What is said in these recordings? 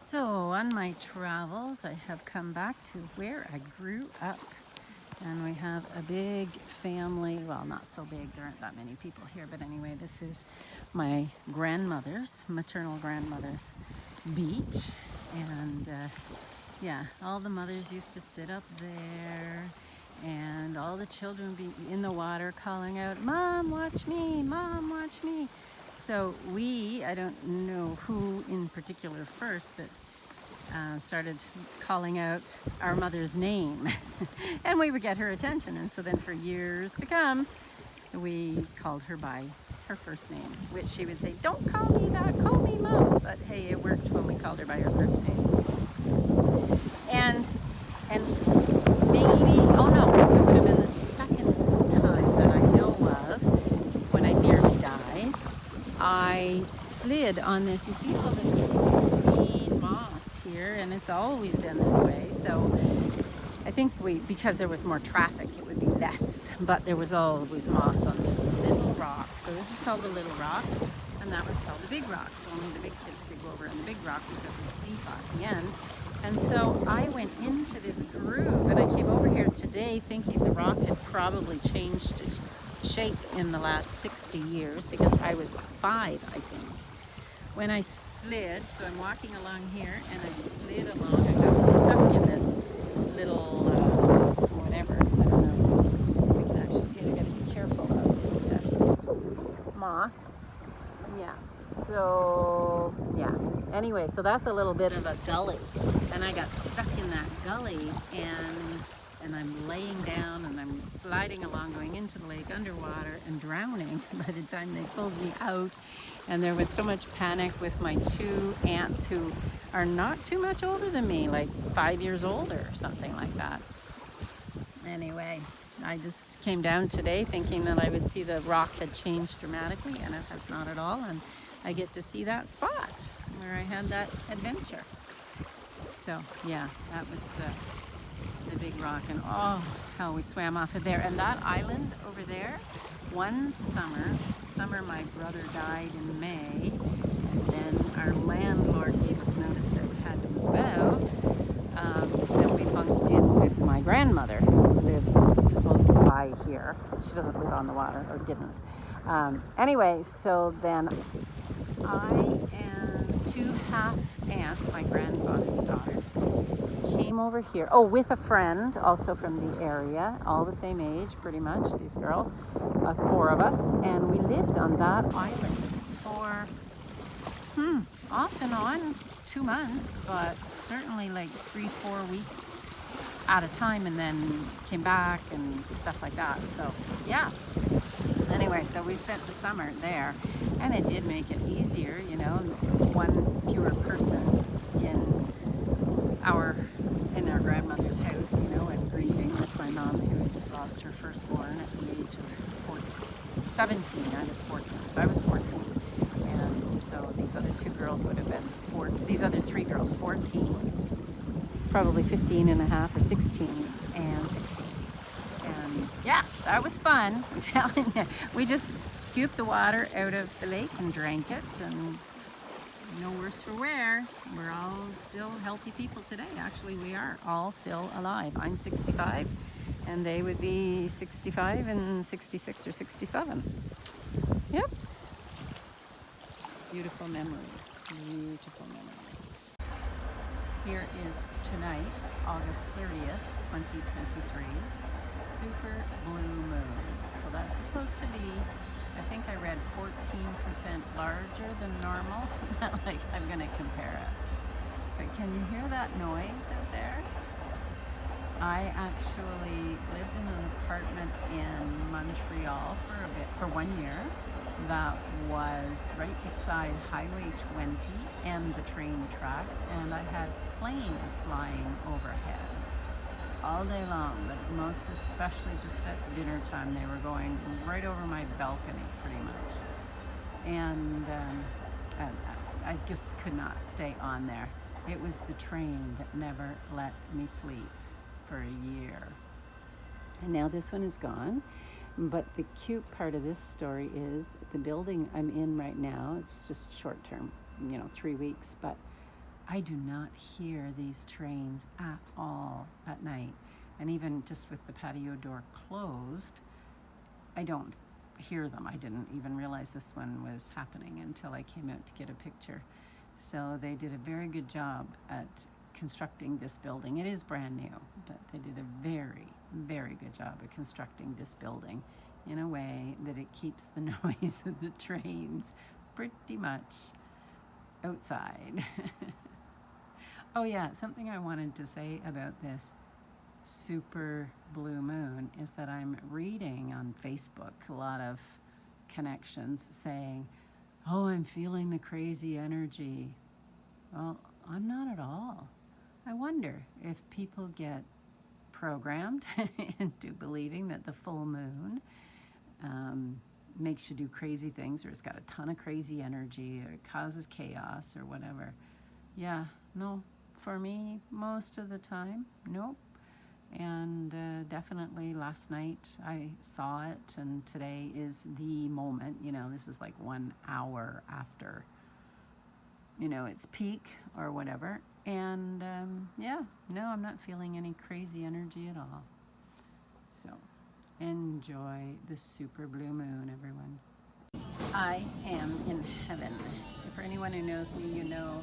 So on my travels, I have come back to where I grew up. And we have a big family. Well, not so big, there aren't that many people here, but anyway, this is my grandmother's, maternal grandmother's beach. And yeah, all the mothers used to sit up there, and all the children would be in the water calling out, "Mom, watch me, Mom, watch me." So I don't know who in particular first, but started calling out our mother's name and we would get her attention. And so then for years to come, we called her by her first name, which she would say, "Don't call me that, call me Mom." But hey, it worked when we called her by her first name. And maybe, oh no, it would have been the second time that I know of when I nearly died. I slid on this, you see all this green moss here, and it's always been this way. So I think because there was more traffic, it would be less, but there was always moss on this little rock. So this is called the Little Rock, and that was called the Big Rock. So only the big kids could go over in the Big Rock because it's deep at the end. And so I went into this groove, and I came over here today thinking the rock had probably changed its shape in the last 60 years because I was 5, I think, when I slid. So I'm walking along here, and I slid along. I got stuck in this little whatever, I don't know, we can actually see it. I gotta be careful of the moss. Yeah, so yeah, anyway, so that's a little bit of a gully, and I got stuck in that gully, and I'm laying down and I'm sliding along, going into the lake underwater and drowning by the time they pulled me out. And there was so much panic with my 2 aunts who are not too much older than me, like 5 years older or something like that. Anyway, I just came down today thinking that I would see the rock had changed dramatically, and it has not at all. And I get to see that spot where I had that adventure. So yeah, that was the Big Rock, and oh, how we swam off of there. And that island over there, one summer my brother died in May, and then our landlord gave us notice that we had to move out. Then we bunked in with my grandmother, who lives close by here. She doesn't live on the water, or didn't. Anyway, so then I and 2 half aunts, my grandfather's daughters, came over here. Oh, with a friend also from the area, all the same age pretty much, these girls, 4 of us, and we lived on that island for off and on 2 months, but certainly like 3-4 weeks at a time, and then came back and stuff like that. So yeah, anyway, so we spent the summer there, and it did make it easier, you know, one fewer person in our grandmother's house, you know, and grieving with my mom, who had just lost her firstborn at the age of 17. I was 14, so I was 14, and so these other 2 girls would have been these other 3 girls 14, probably 15 and a half, or 16 and 16. And yeah, that was fun, I'm telling you. We just scooped the water out of the lake and drank it, and no worse for wear. We're all still healthy people today. Actually, we are all still alive. I'm 65, and they would be 65 and 66 or 67. Yep. Beautiful memories. Beautiful memories. Here is tonight's August 30th, 2023. Super blue moon. So that's supposed to be, I think I read 14% larger than normal. Not like I'm going to compare it. But can you hear that noise out there? I actually lived in an apartment in Montreal for 1 year. That was right beside Highway 20 and the train tracks, and I had planes flying overhead all day long, but most especially just at dinner time. They were going right over my balcony pretty much, and I just could not stay on there. It was the train that never let me sleep for a year. And now this one is gone. But the cute part of this story is the building I'm in right now. It's just short term, 3 weeks, but I do not hear these trains at all at night. And even just with the patio door closed, I don't hear them. I didn't even realize this one was happening until I came out to get a picture. So they did a very good job at constructing this building. It is brand new, but they did a very, very good job at constructing this building in a way that it keeps the noise of the trains pretty much outside. Oh yeah, something I wanted to say about this super blue moon is that I'm reading on Facebook a lot of connections saying, oh, I'm feeling the crazy energy. Well, I'm not at all. I wonder if people get programmed into believing that the full moon makes you do crazy things, or it's got a ton of crazy energy, or it causes chaos or whatever. Yeah, no, for me, most of the time, nope. And definitely last night I saw it, and today is the moment. You know, this is like 1 hour after, you know, its peak or whatever. And yeah, no, I'm not feeling any crazy energy at all. So enjoy the super blue moon, everyone. I am in heaven. For anyone who knows me, you know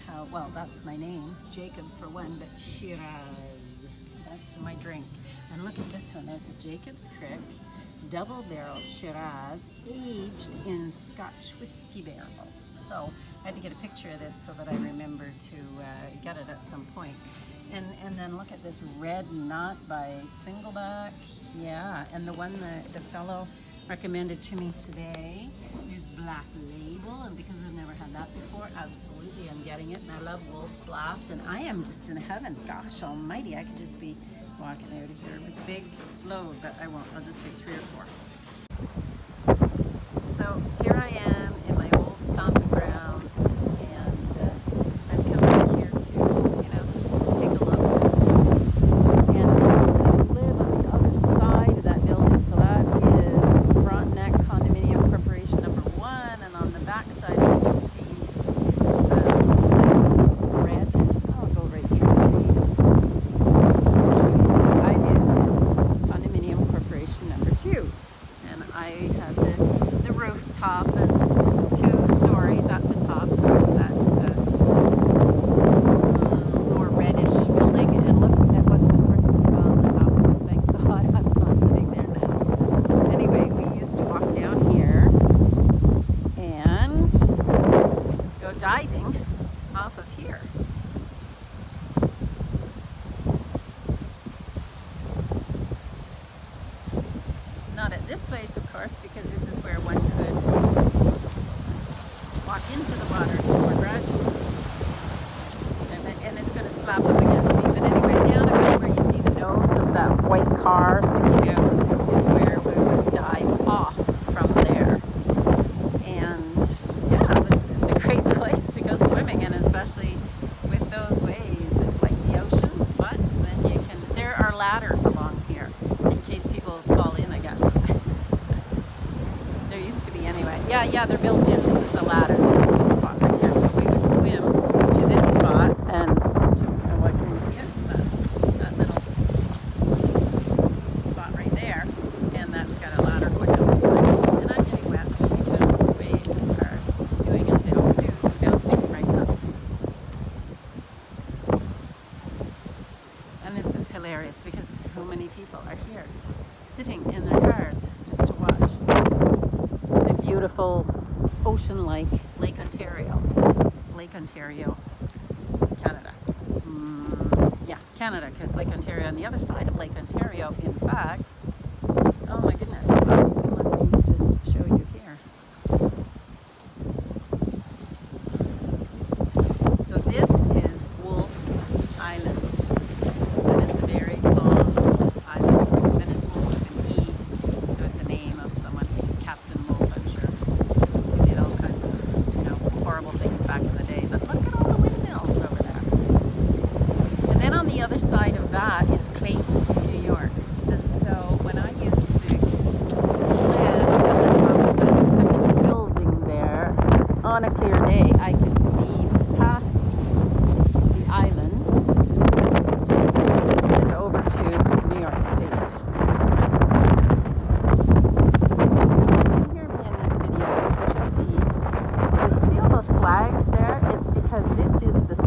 how, well, that's my name, Jacob for one, but Shiraz, that's my drink. And look at this one, there's a Jacob's Creek double barrel Shiraz aged in Scotch whiskey barrels. So I had to get a picture of this so that I remember to get it at some point. And then look at this red knot by Singleback. Yeah, and the one that the fellow recommended to me today is Black Label, and because I've never had that before, absolutely I'm getting it. And I love Wolf Glass, and I am just in heaven. Gosh almighty, I could just be walking out of here with big load, but I won't. I'll just take 3 or 4. So here I am in my old stomping grounds, and I've come back here to, you know, take a look. And I used to live on the other side of that building, so that is Frontenac Condominium Corporation number 1, and on the back side you can see it's red. I'll go right here, please. So I lived in Condominium Corporation number 2, and I had the rooftop and 2 stories at the top, so it was that more reddish building. And look at what the brick is on the top. Thank God I'm not living there now. Anyway, we used to walk down here and go diving off of here. Not at this place, of course, because this is where one could walk into the water more gradually. And it's going to slap up against me. But anyway, down about where you see the nose of that white car sticking out is where we would dive off from there. And yeah, it's a great place to go swimming, and especially with those waves, it's like the ocean. But then you can, there are ladders along here in case people fall in, I guess. There used to be anyway. Yeah, they're built in. This is a ladder. This is the spot right here. So we would swim to this spot, and what can you see it? That little spot right there, and that's got a ladder going down the side. And I'm getting wet because these waves are doing as they always do, bouncing right up. And this is hilarious because so many people are here, sitting in their cars just to watch the beautiful ocean-like Lake Ontario. So this is Lake Ontario, Canada. Yeah, Canada, because Lake Ontario on the other side of Lake Ontario, in fact, oh my goodness, let me just show you here. So this is Wolf Island, and it's a very long island, and it's Wolf with an E, so it's a name of someone, Captain Wolf, I'm sure, who did all kinds of, you know, horrible things back in the day. But look at all the windmills over there. And then on the other side of that is Clayton, New York. And so when I used to live at the top of that second building there, on a clear day, I could see past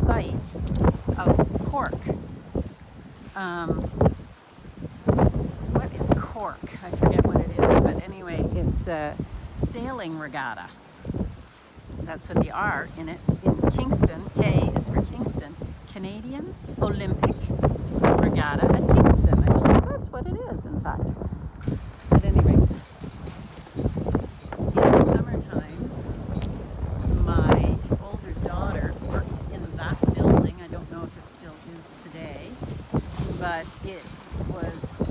site of cork. What is cork? I forget what it is, but anyway, it's a sailing regatta. That's what the R in it. In Kingston, K is for Kingston, Canadian Olympic Regatta at Kingston. I think that's what it is, in fact. At any rate, in the summertime, my older daughter worked in that building. I don't know if it still is today, but it was,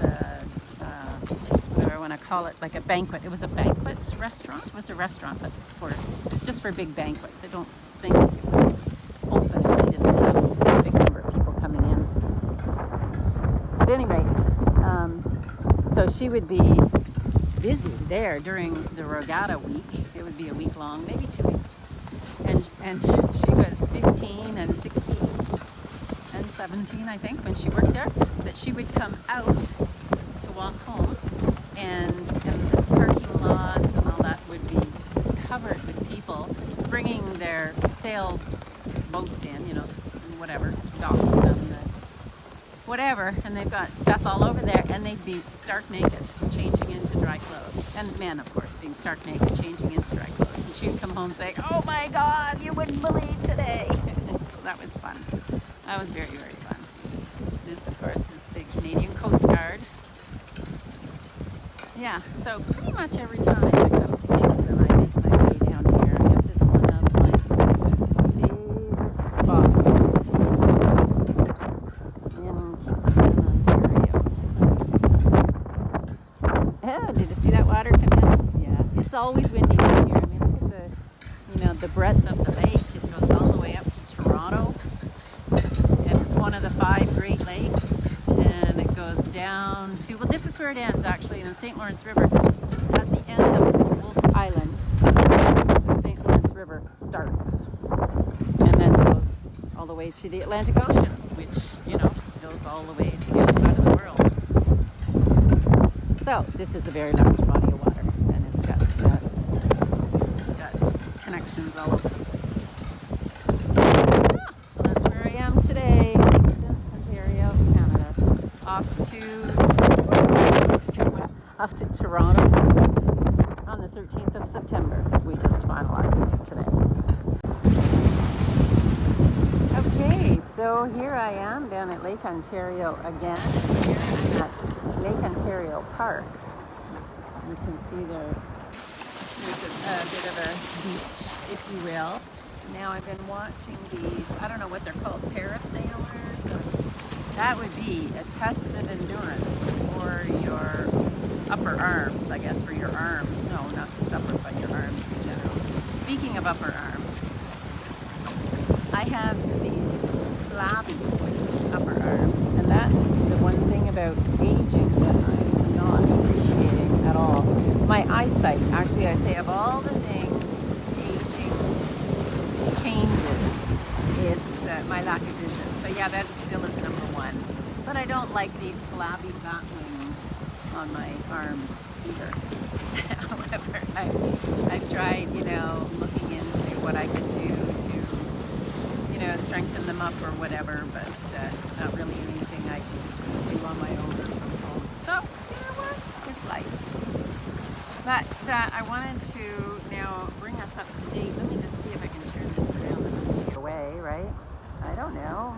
what do I want to call it, like a banquet. It was a banquet restaurant. It was a restaurant, but just for big banquets. I don't think it was open if they didn't have a big number of people coming in. At any rate, so she would be busy there during the regatta week. It would be a week long, maybe 2 weeks. And she was 15 and 16 and 17, I think, when she worked there. But she would come out to walk home, and this parking lot and all that would be just covered with people bringing their sail boats in, you know, whatever, docking them, whatever, and they've got stuff all over there, and they'd be stark naked, changing into dry clothes, and men, of course, being stark naked, changing into dry clothes, and she'd come home saying, "Oh my God, you wouldn't believe today." So that was fun. That was very, very fun. This, of course, is the Canadian Coast Guard. Yeah, so pretty much every time I come to Kingston, I make my way down here. I guess it's one of my favorite spots in Kingston, Ontario. Oh, did you see that water come in? Yeah, it's always windy down here. I mean, look at the breadth of the lake. It goes all the way up to Toronto, and it's one of the 5 Great Lakes. And it goes down to, well, this is where it ends actually, in the St. Lawrence River, just at the end of Wolf Island. The St. Lawrence River starts and then goes all the way to the Atlantic Ocean, which, you know, goes all the way to the other side of the world. So this is a very large body of water, and it's got connections all over. So that's where I am today, Kingston, Ontario, Canada. Off to Toronto on the 13th of September. We just finalized today. Okay, so here I am down at Lake Ontario again. Here I'm at Lake Ontario Park. You can see there's a bit of a beach, if you will. Now I've been watching these, I don't know what they're called, parasailers, or that would be a test of endurance for your upper arms, I guess, for your arms. No, not just upper, but your arms in general. Speaking of upper arms, I have these flabby upper arms, and that's the one thing about aging that I'm not appreciating at all. My eyesight, actually, I say of all the things aging changes, it's my lack of vision. So yeah, that still is number one. But I don't like these flabby bat wings on my arms either. However, I've tried, looking into what I can do to, strengthen them up or whatever, but not really anything I can sort of do on my own or from home. So, you know what? It's life. But I wanted to now bring us up to date. Let me just see if I can turn this around. It must be away, right? I don't know.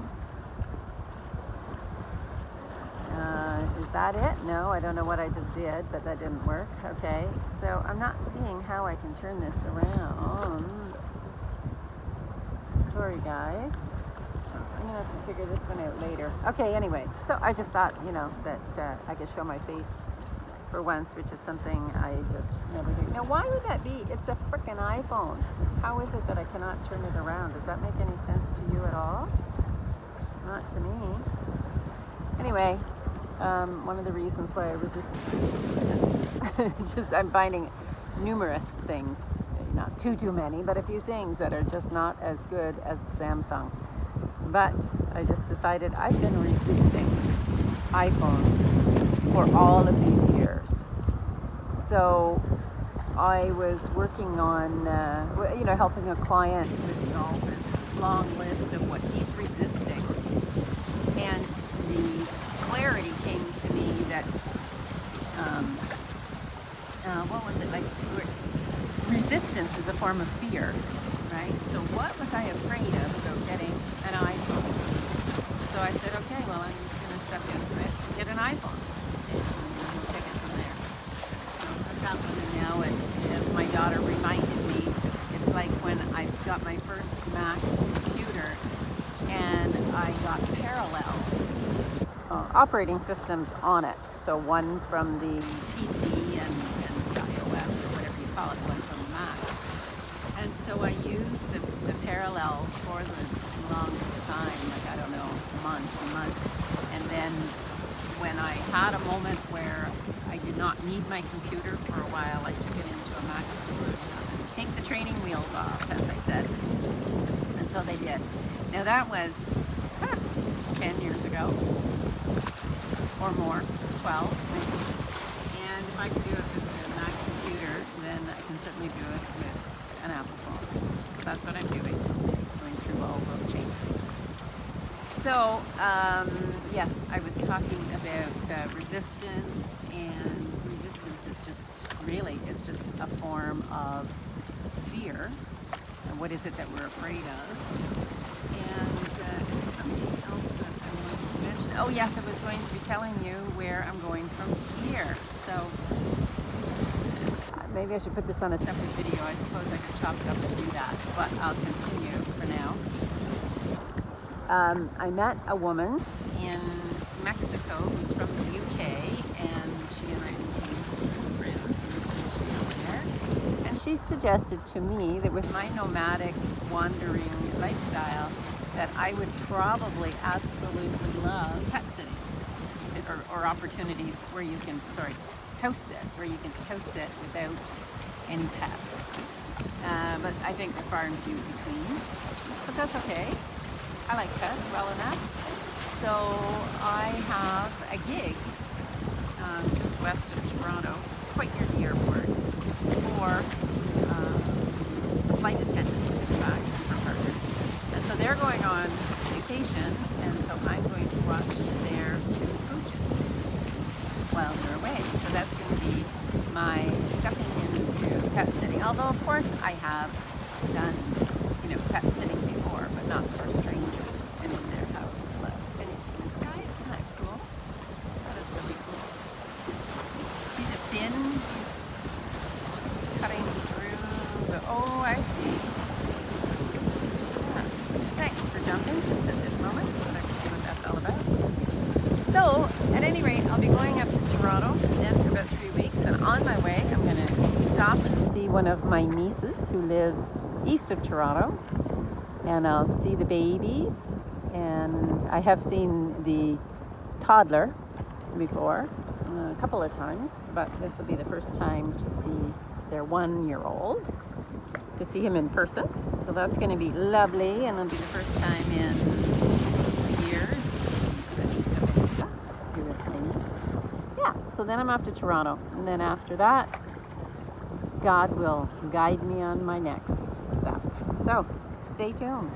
Is that it? No, I don't know what I just did, but that didn't work. Okay, so I'm not seeing how I can turn this around. Sorry, guys. I'm going to have to figure this one out later. Okay, anyway, so I just thought, that I could show my face for once, which is something I just never do. Now, why would that be? It's a frickin' iPhone. How is it that I cannot turn it around? Does that make any sense to you at all? Not to me. Anyway, one of the reasons why I resist just I'm finding numerous things, not too many, but a few things that are just not as good as the Samsung. But I just decided I've been resisting iPhones for all of these years. So I was working on, helping a client with all this long list of what he's form of fear, right? So what was I afraid of about getting an iPhone? So I said, okay, well, I'm just going to step into it and get an iPhone. And we'll take it from there. So what's happening now, as my daughter reminded me, it's like when I got my first Mac computer and I got parallel operating systems on it. So one from the PC and the iOS or whatever you call it, one from the Mac. And so I used the parallel for the longest time, like I don't know, months and months. And then when I had a moment where I did not need my computer for a while, I took it into a Mac store to take the training wheels off, as I said. And so they did. Now that was 10 years ago. Or more, 12 maybe. And if I can do it with a Mac computer, then I can certainly do it with an Apple phone. So that's what I'm doing, is going through all those changes. So, yes, I was talking about resistance, and resistance is just, really, it's just a form of fear. And what is it that we're afraid of? And something else that I wanted to mention. Oh yes, I was going to be telling you where I'm going from here. So maybe I should put this on a separate video. I suppose I could chop it up and do that, but I'll continue for now. I met a woman in Mexico who's from the UK, and she and I became friends there. And she suggested to me that with my nomadic wandering lifestyle, that I would probably absolutely love pet sitting, or opportunities where you can, house sit, where you can house sit without any pets. But I think they're far and few between. But that's okay. I like pets well enough. So I have a gig just west of Toronto, quite near the airport, for flight attendant, in fact, for partners. And so they're going on vacation, and so I'm going to watch their two pooches while they're away. So that's going to be my stepping into pet sitting. Although, of course, I have done, pet sitting before, but not for strangers and in their house. Look, can you see this guy? Isn't that cool? That is really cool. See the fin? He's cutting through the, oh, I see. Thanks for jumping just at this moment so that I can see what that's all about. So, at any rate, I'll be going up to Toronto then for about 3 weeks, and on my way I'm going to stop and see one of my nieces who lives east of Toronto, and I'll see the babies, and I have seen the toddler before a couple of times, but this will be the first time to see their 1-year-old, to see him in person. So that's going to be lovely, and it'll be the first time in 2 years to see Sanita, who is my niece. Yeah, so then I'm off to Toronto, and then after that, God will guide me on my next step. So stay tuned.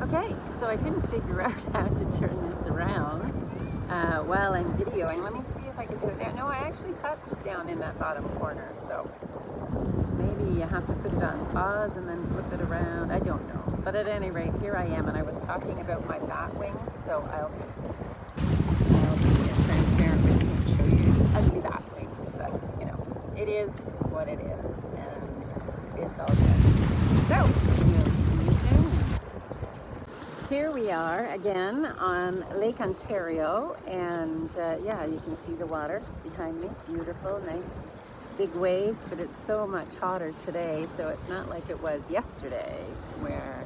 Okay, so I couldn't figure out how to turn this around while I'm videoing. Let me see if I can do it now. No, I actually touched down in that bottom corner, so maybe you have to put it on pause and then flip it around. I don't know. But at any rate, here I am, and I was talking about my bat wings, so I'll be transparent with you and show you ugly bat wings. But, it is what it is, and it's all good. So, we'll see you soon. Here we are again on Lake Ontario, and yeah, you can see the water behind me. Beautiful, nice big waves, but it's so much hotter today, so it's not like it was yesterday where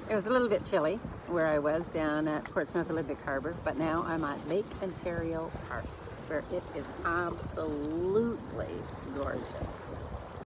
it was a little bit chilly where I was down at Portsmouth Olympic Harbour, but now I'm at Lake Ontario Park, where it is absolutely gorgeous.